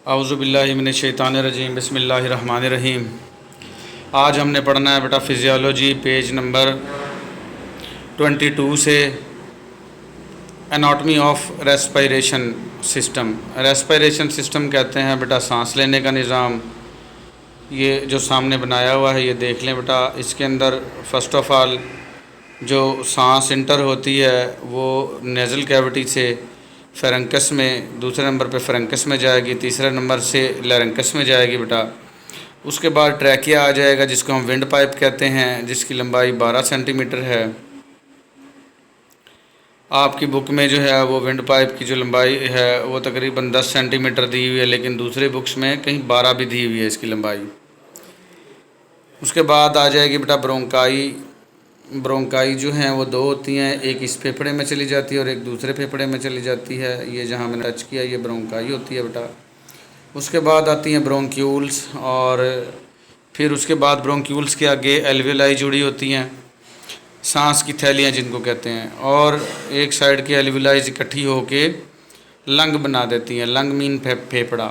औज़ुबिल्लाहि मिनश्शैतानिर्रजीम बिस्मिल्लाहिर्रहमानिर्रहीम। आज हमने पढ़ना है बेटा फ़िज़ियोलॉजी पेज नंबर 22 से anatomy of respiration system. Respiration system कहते हैं बेटा सांस लेने का निज़ाम। ये जो सामने बनाया हुआ है ये देख लें बेटा। इसके अंदर फ़र्स्ट ऑफ़ ऑल जो सांस इंटर होती है वो नेज़ल कैविटी से फेरेंकस में, दूसरे नंबर पे फेरेंकस में जाएगी, तीसरे नंबर से लैरेंकस में जाएगी बेटा। उसके बाद ट्रैकिया आ जाएगा जिसको हम विंड पाइप कहते हैं, जिसकी लंबाई 12 सेंटीमीटर है। आपकी बुक में जो है वो विंड पाइप की जो लंबाई है वो तकरीबन 10 सेंटीमीटर दी हुई है, लेकिन दूसरे बुक्स में कहीं 12 भी दी हुई है इसकी लंबाई। उसके बाद आ जाएगी बेटा ब्रोंकाई। ब्रोंकाई जो हैं वो दो होती हैं, एक इस फेफड़े में चली जाती है और एक दूसरे फेफड़े में चली जाती है। ये जहाँ मैंने टच किया ये ब्रोंकाई होती है बेटा। उसके बाद आती हैं ब्रोंक्यूल्स, और फिर उसके बाद ब्रोंक्यूल्स के आगे एल्वियोलाई जुड़ी होती हैं, सांस की थैलियाँ जिनको कहते हैं, और एक साइड की एल्वियोलाइज इकट्ठी होके लंग बना देती हैं। लंग मीन फेफड़ा।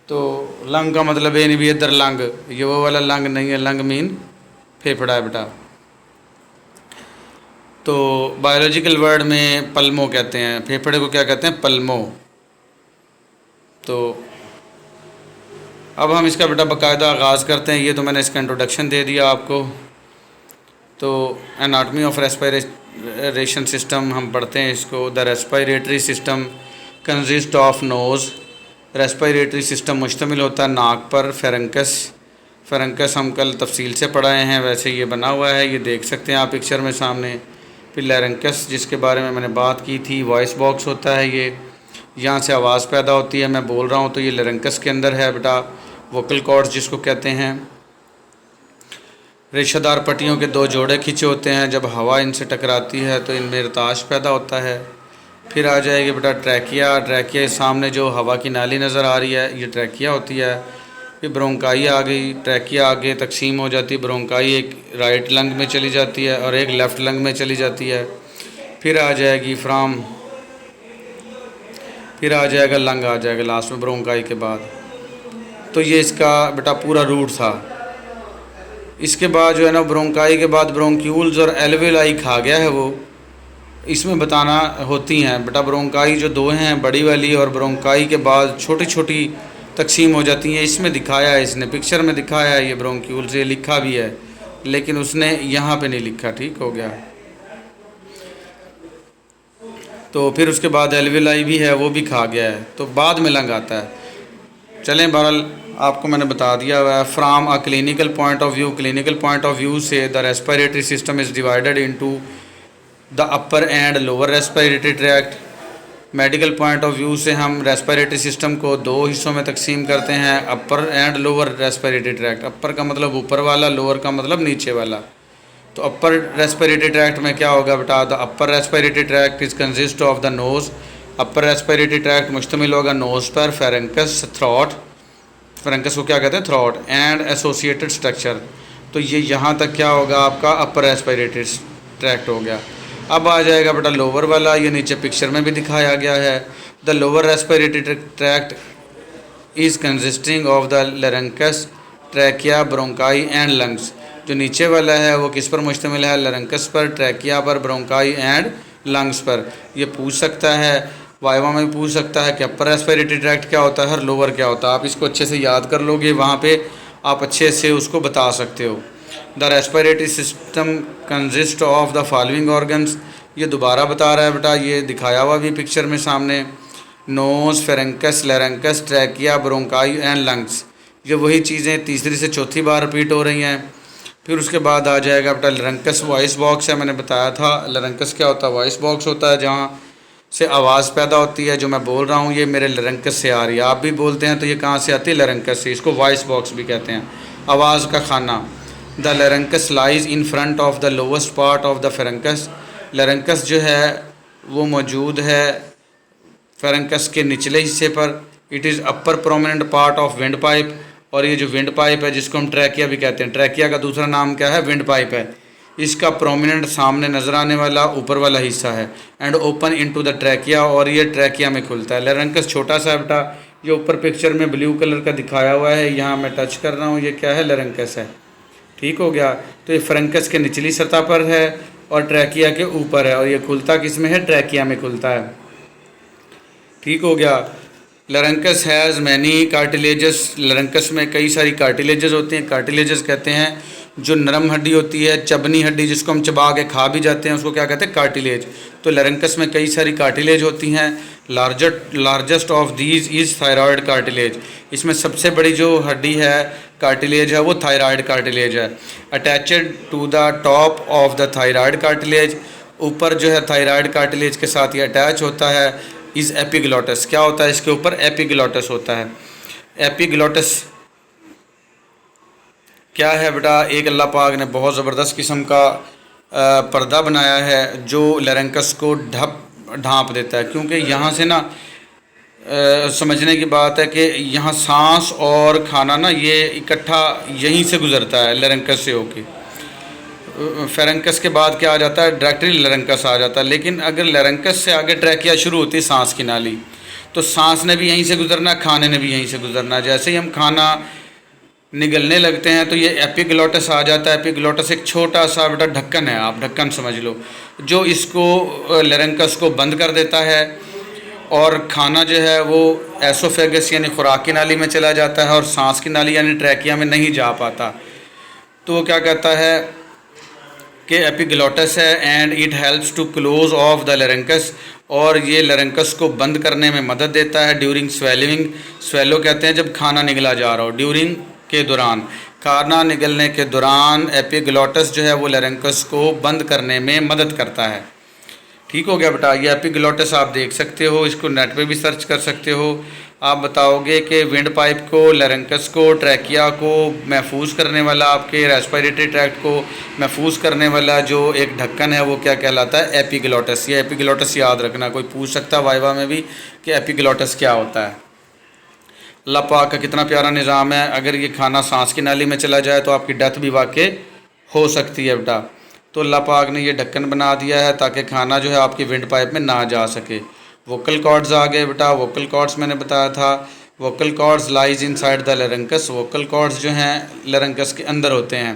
तो लंग का मतलब ये नहीं भी इधर लंग, ये वो वाला लंग नहीं है, लंग मीन फेफड़ा है बेटा। तो बायोलॉजिकल वर्ड में पल्मो कहते हैं, फेफड़े को क्या कहते हैं, पल्मो। तो अब हम इसका बेटा बाकायदा आगाज़ करते हैं। ये तो मैंने इसका इंट्रोडक्शन दे दिया आपको। तो एनाटॉमी ऑफ रेस्पिरेशन सिस्टम हम पढ़ते हैं इसको। The respiratory system consist of nose. Respiratory system मुश्तमिल होता है नाक पर। फेरेंकस हम कल तफसील से पढ़ाए हैं, वैसे ये बना हुआ है, ये देख सकते हैं आप पिक्चर में सामने। फिर लैरेंकस जिसके बारे में मैंने बात की थी, वॉइस बॉक्स होता है ये, यहाँ से आवाज़ पैदा होती है। मैं बोल रहा हूँ तो ये लैरेंकस के अंदर है बेटा। वोकल कॉर्ड्स जिसको कहते हैं। रेशेदार पट्टियों के दो जोड़े खींचे होते हैं, जब हवा इनसे टकराती है तो इनमें इरताश पैदा होता है। फिर आ जाएगी बेटा ट्रैकिया। ट्रैकिया सामने जो हवा की नाली नज़र आ रही है ये ट्रैकिया होती है। फिर ब्रोंकाई आ गई। ट्रैकिया आगे तकसीम हो जाती है। ब्रोंकाई एक राइट लंग में चली जाती है और एक लेफ़्ट लंग में चली जाती है। फिर आ जाएगी फिर आ जाएगा लंग, आ जाएगा लास्ट में ब्रोंकाई के बाद। तो ये इसका बेटा पूरा रूट था। इसके बाद जो है ना ब्रोंकाई के बाद ब्रोंक्यूल्स और एल्वियोलाई खा गया है वो, इसमें बताना होती हैं बेटा। ब्रोंकाई जो दो हैं, बड़ी वाली, और ब्रोंकाई के बाद छोटी छोटी तकसीम हो जाती हैं। इसमें दिखाया है, इसने पिक्चर में दिखाया है ये ब्रोंक्यूल्स, ये लिखा भी है, लेकिन उसने यहाँ पे नहीं लिखा। ठीक हो गया। तो फिर उसके बाद एल्वियोलाई भी है, वो भी खा गया है, तो बाद में लंग आता है। चलें, बहरहाल आपको मैंने बता दिया हुआ है। From a clinical point of view, clinical point of view से the respiratory system is divided into the upper and lower respiratory tract. Medical point of view से हम रेस्पिरेटरी सिस्टम को दो हिस्सों में तकसीम करते हैं, अपर एंड लोअर रेस्पिरेटरी ट्रैक्ट। अपर का मतलब ऊपर वाला, लोअर का मतलब नीचे वाला। तो अपर रेस्पिरेटरी ट्रैक्ट में क्या होगा बेटा, the upper respiratory tract is consist of the nose. Upper respiratory tract मुश्तमिल होगा नोज़ पर, फेरेंकस, थ्रॉट, फेरेंकस को क्या कहते हैं, थ्रॉट, एंड एसोसिएटेड स्ट्रक्चर। तो ये यहाँ तक क्या होगा आपका अपर रेस्पिरेटरी ट्रैक्ट हो गया। अब आ जाएगा बेटा लोअर वाला, ये नीचे पिक्चर में भी दिखाया गया है। The lower respiratory tract is consisting of the larynx, trachea, bronchi and lungs. जो नीचे वाला है वो किस पर मुश्तमिल है, लैरेंकस पर, ट्रैकिया पर, ब्रोंकाई एंड लंग्स पर। ये पूछ सकता है, वाइवा में भी पूछ सकता है कि अपर रेस्पिरेटरी ट्रैक्ट क्या होता है और लोअर क्या होता है। आप इसको अच्छे से याद कर लोगे, वहाँ पे आप अच्छे से उसको बता सकते हो। The respiratory system consist of the following organs. ये दोबारा बता रहा है बेटा, ये दिखाया हुआ भी पिक्चर में सामने। Nose, pharynx, larynx, trachea, bronchi and lungs. ये वही चीज़ें तीसरी से चौथी बार रिपीट हो रही हैं। फिर उसके बाद आ जाएगा बेटा लैरेंकस, वॉइस बॉक्स है, मैंने बताया था। लैरेंकस क्या होता है, वॉइस बॉक्स होता है, जहाँ से आवाज़ पैदा होती है। जो मैं बोल रहा हूँ ये मेरे लैरेंकस से आ रही है, आप भी बोलते हैं तो ये कहाँ से आती है, लैरेंकस से। इसको वॉइस बॉक्स भी कहते हैं, आवाज़ का खाना। The larynx lies in front of the lowest part of the pharynx. Larynx जो है वो मौजूद है फेरेंकस के निचले हिस्से पर। It is upper prominent part of wind pipe. और ये जो विंड पाइप है जिसको हम ट्रैकिया भी कहते हैं, ट्रैकिया का दूसरा नाम क्या है, विंड पाइप है। इसका प्रोमिनेंट सामने नज़र आने वाला ऊपर वाला हिस्सा है, and open into the trachea, और ये ट्रैकिया में खुलता है। लैरेंकस छोटा सा बेटा, ये ऊपर पिक्चर में ब्लू कलर का दिखाया हुआ है, यहाँ मैं टच कर रहा हूँ, ये क्या है, लरंकस है। ठीक हो गया। तो ये फ्रंकस के निचली सतह पर है और ट्रैकिया के ऊपर है, और ये खुलता किस में है, ट्रैकिया में खुलता है। ठीक हो गया। लरंकस हैज़ मैनी कार्टिलेजेस, लरंकस में कई सारी कार्टिलेजेस होती हैं। कार्टिलेजेस कहते हैं जो नरम हड्डी होती है, चबनी हड्डी जिसको हम चबा के खा भी जाते हैं, उसको क्या कहते हैं, कार्टिलेज। तो लरंकस में कई सारी कार्टिलेज होती हैं। Largest of these is thyroid cartilage. इसमें सबसे बड़ी जो हड्डी है, कार्टिलेज है, वो थायराइड कार्टिलेज है। Attached to the top of the thyroid cartilage, ऊपर जो है थायराइड कार्टिलेज के साथ ये अटैच होता है, इज़ एपिग्लॉटस। क्या होता है इसके ऊपर, एपिग्लॉटस होता है। एपिग्लॉटस क्या है बेटा, एक अल्लाह पाक ने बहुत ज़बरदस्त किस्म का पर्दा बनाया है जो लरंकस को ढांप देता है, क्योंकि यहाँ से ना समझने की बात है कि यहाँ सांस और खाना ना ये इकट्ठा यहीं से गुज़रता है, लरंकस से होके। फेरेंकस के बाद क्या आ जाता है, डायरेक्टली लरंकस आ जाता है। लेकिन अगर लरंकस से आगे ट्रैकिया शुरू होती है, सांस की नाली, तो सांस ने भी यहीं से गुज़रना, खाने ने भी यहीं से गुज़रना। जैसे ही हम खाना निगलने लगते हैं तो ये एपिग्लॉटस आ जाता है। एपिग्लॉटस एक छोटा सा बेटा ढक्कन है, आप ढक्कन समझ लो, जो इसको लरंकस को बंद कर देता है, और खाना जो है वो एसोफेगस यानी खुराक की नाली में चला जाता है, और सांस की नाली यानी ट्रैकिया में नहीं जा पाता। तो वो क्या कहता है कि एपिग्लॉटस है, and it helps to close off the larynx, और ये लरंकस को बंद करने में मदद देता है ड्यूरिंग स्वेलिंग। स्वेलो कहते हैं जब खाना निगला जा रहा हो, ड्यूरिंग के दौरान, खाना निगलने के दौरान एपिग्लॉटस जो है वो लरंकस को बंद करने में मदद करता है। ठीक हो गया बेटा। ये एपिग्लॉटस आप देख सकते हो, इसको नेट पे भी सर्च कर सकते हो। आप बताओगे कि विंड पाइप को, लरंकस को, ट्रैकिया को महफूज करने वाला, आपके रेस्पिरेटरी ट्रैक्ट को महफूज करने वाला जो एक ढक्कन है वो क्या कहलाता है, एपिग्लॉटस। ये एपिग्लॉटस याद रखना, कोई पूछ सकता है वाइवा में भी कि एपिग्लॉटस क्या होता है। अल्लाह पाक का कितना प्यारा निज़ाम है। अगर ये खाना सांस की नाली में चला जाए तो आपकी डेथ भी वाकई हो सकती है बेटा। तो अल्लाह पाक ने ये ढक्कन बना दिया है ताकि खाना जो है आपकी विंड पाइप में ना जा सके। वोकल कॉर्ड्स आ गए बेटा। वोकल कॉर्ड्स मैंने बताया था, vocal cords lies inside the larynx. Vocal cords जो हैं लरंकस के अंदर होते हैं।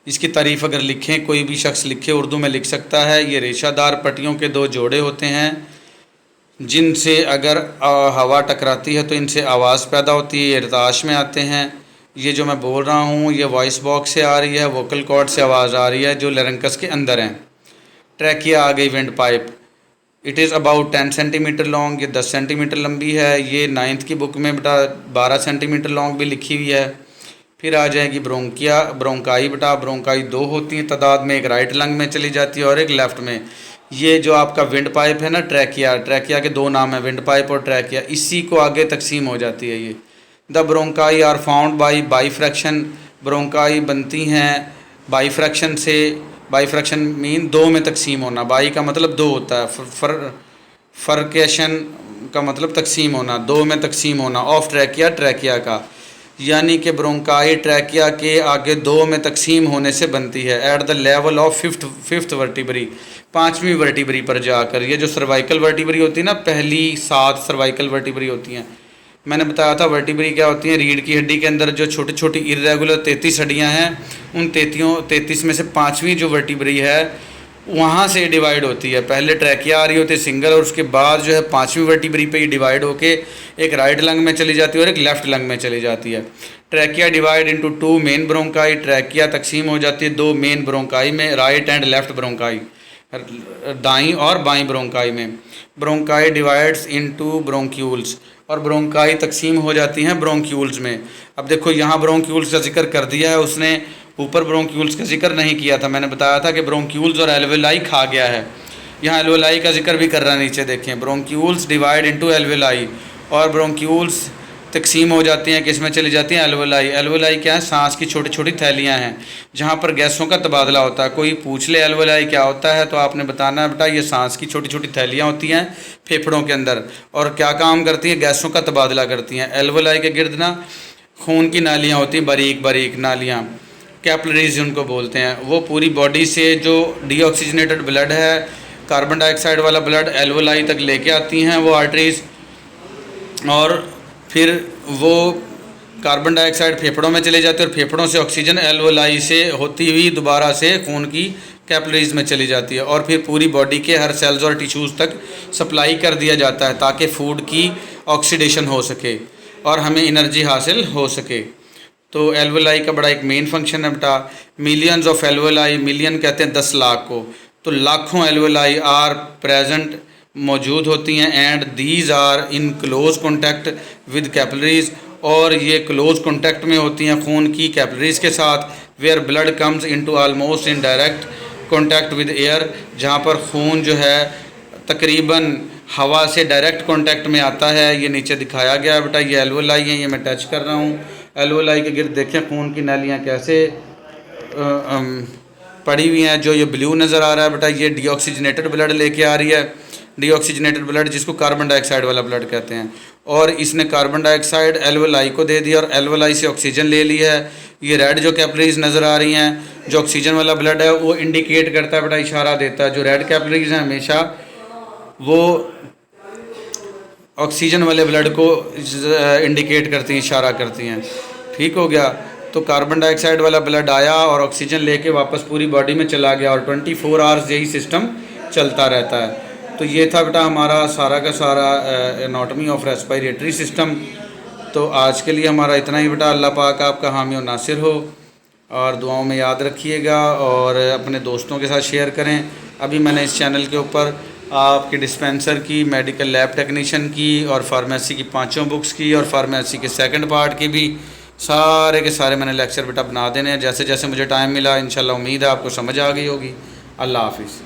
इसकी तारीफ़ अगर लिखें, कोई भी शख्स लिखे, उर्दू में लिख सकता है। ये रेशादार पट्टियों के दो जोड़े होते हैं जिनसे अगर हवा टकराती है तो इनसे आवाज़ पैदा होती है, ये इर्ताश में आते हैं। ये जो मैं बोल रहा हूँ ये वॉइस बॉक्स से आ रही है, वोकल कॉर्ड से आवाज़ आ रही है जो लरंकस के अंदर हैं। ट्रैकिया आ गई wind pipe. It is about 10 centimetre long, ये 10 सेंटीमीटर लंबी है। ये 9th की बुक में बेटा 12 सेंटीमीटर लॉन्ग भी लिखी हुई है। फिर आ जाएगी ब्रोंकिया, ब्रोंकाई बेटा। ब्रोंकाई दो होती हैं तादाद में, एक राइट लंग में चली जाती है और एक लेफ़्ट में। ये जो आपका विंड पाइप है ना, ट्रैकिया, ट्रैकिया के दो नाम है, विंड पाइप और ट्रैकिया, इसी को आगे तकसीम हो जाती है ये। The bronchi are found by bifurcation. Bronchi बनती हैं बाईफ्रैक्शन से। बाईफ्रैक्शन मीन दो में तकसीम होना। बाई का मतलब दो होता है, फर्केशन का मतलब तकसीम होना, दो में तकसीम होना। ऑफ ट्रैकिया, ट्रैकिया का, यानी कि ब्रोंकाई ट्रैकिया के आगे दो में तकसीम होने से बनती है। At the level of fifth vertebra, 5वीं वर्टिब्री पर जाकर। ये जो सर्वाइकल वर्टिब्री होती है ना, पहली 7 सर्वाइकल वर्टिब्री होती हैं। मैंने बताया था वर्टिब्री क्या होती हैं, रीढ़ की हड्डी के अंदर जो छोटी छोटी इरेगुलर 33 हड्डियाँ हैं, उन 33 में से 5वीं जो वर्टिब्री है वहाँ से डिवाइड होती है। पहले ट्रैकिया आ रही होती है सिंगल, और उसके बाद जो है 5वीं वर्टिब्री पे ही डिवाइड होके एक राइट लंग में चली जाती है और एक लेफ़्ट लंग में चली जाती है। Trachea divide into 2 main bronchi. Trachea तकसीम हो जाती है 2 मेन ब्रोंकाई में, राइट एंड लेफ़्ट ब्रोंकाई, दाईं और बाईं ब्रोंकाई में। ब्रोंकाई डिवाइड्स इनटू ब्रोंक्यूल्स, और ब्रोंकाई तकसीम हो जाती हैं ब्रोंक्यूल्स में। अब देखो यहाँ ब्रोंक्यूल्स का जिक्र कर दिया है उसने, ऊपर ब्रोंक्यूल्स का जिक्र नहीं किया था। मैंने बताया था कि ब्रोंक्यूल्स और एल्वेलाई खा गया है, यहाँ एल्वेलाई का जिक्र भी कर रहा है। नीचे देखें, ब्रोंक्यूल्स डिवाइड इनटू एल्वेलाई, और ब्रोंक्यूल्स तकसीम हो जाती हैं, किस में चली जाती हैं, एल्वेलाई। एल्वेलाई क्या है, सांस की छोटी छोटी थैलियाँ हैं जहाँ पर गैसों का तबादला होता है। कोई पूछ ले एल्वेलाई क्या होता है तो आपने बताना है बेटा ये सांस की छोटी छोटी थैलियाँ होती हैं फेफड़ों के अंदर, और क्या काम करती हैं, गैसों का तबादला करती हैं। एल्वेलाई के गिर्द ना खून की नालियाँ होती हैं, बारीक बारीक नालियाँ, कैपिलरीज उनको बोलते हैं। वो पूरी बॉडी से जो डीऑक्सीजनेटेड ब्लड है, कार्बन डाइऑक्साइड वाला ब्लड एल्वेलाई तक लेके आती हैं वो आर्टरीज, और फिर वो कार्बन डाइऑक्साइड फेफड़ों में चले जाती है और फेफड़ों से ऑक्सीजन एल्वोलाई से होती हुई दोबारा से खून की कैपिलरीज में चली जाती है और फिर पूरी बॉडी के हर सेल्स और टिश्यूज़ तक सप्लाई कर दिया जाता है ताकि फूड की ऑक्सीडेशन हो सके और हमें एनर्जी हासिल हो सके। तो एल्वोलाई का बड़ा एक मेन फंक्शन है बेटा। मिलियंस ऑफ एल्वोलाई, मिलियन कहते हैं 10 लाख को, तो लाखों एल्वोलाई आर प्रेजेंट मौजूद होती हैं and these are in close contact with capillaries, और ये क्लोज कॉन्टैक्ट में होती हैं खून की कैपिलरीज के साथ। Where blood comes into almost in direct contact with air, जहाँ पर खून जो है तकरीबन हवा से डायरेक्ट कॉन्टैक्ट में आता है। ये नीचे दिखाया गया है बेटा, ये एल्वोलाई हैं, ये मैं टच कर रहा हूँ। एल्वोलाई के गिर्द देखें खून की नालियाँ कैसे पड़ी हुई हैं। जो ये ब्लू नज़र आ रहा है बेटा, ये डीऑक्सीजनेटेड ब्लड लेके आ रही है। डीऑक्सीजनेटेड ब्लड जिसको कार्बन डाइऑक्साइड वाला ब्लड कहते हैं, और इसने कार्बन डाइऑक्साइड एल्वोलाई को दे दिया और एल्वोलाई से ऑक्सीजन ले ली है। ये रेड जो कैपिलरीज नज़र आ रही हैं, जो ऑक्सीजन वाला ब्लड है वो इंडिकेट करता है बेटा, इशारा देता है। जो रेड कैपिलरीज हैं हमेशा वो ऑक्सीजन वाले ब्लड को इंडिकेट करती हैं, इशारा करती हैं। ठीक हो गया। तो कार्बन डाइऑक्साइड वाला ब्लड आया और ऑक्सीजन लेके वापस पूरी बॉडी में चला गया और 24 आवर्स यही सिस्टम चलता रहता है। तो ये था बेटा हमारा सारा का सारा एनाटॉमी ऑफ रेस्पिरेटरी सिस्टम। तो आज के लिए हमारा इतना ही बेटा। अल्लाह पाक आपका हामी और नासिर हो, और दुआओं में याद रखिएगा और अपने दोस्तों के साथ शेयर करें। अभी मैंने इस चैनल के ऊपर आपके डिस्पेंसर की, मेडिकल लैब टेक्नीशियन की और फार्मेसी की 5 बुक्स की और फार्मेसी के सेकंड पार्ट की भी सारे के सारे मैंने लेक्चर बेटा बना देने हैं। जैसे जैसे मुझे टाइम मिला इंशाल्लाह उम्मीद है आपको समझ आ गई होगी। अल्लाह हाफिज़।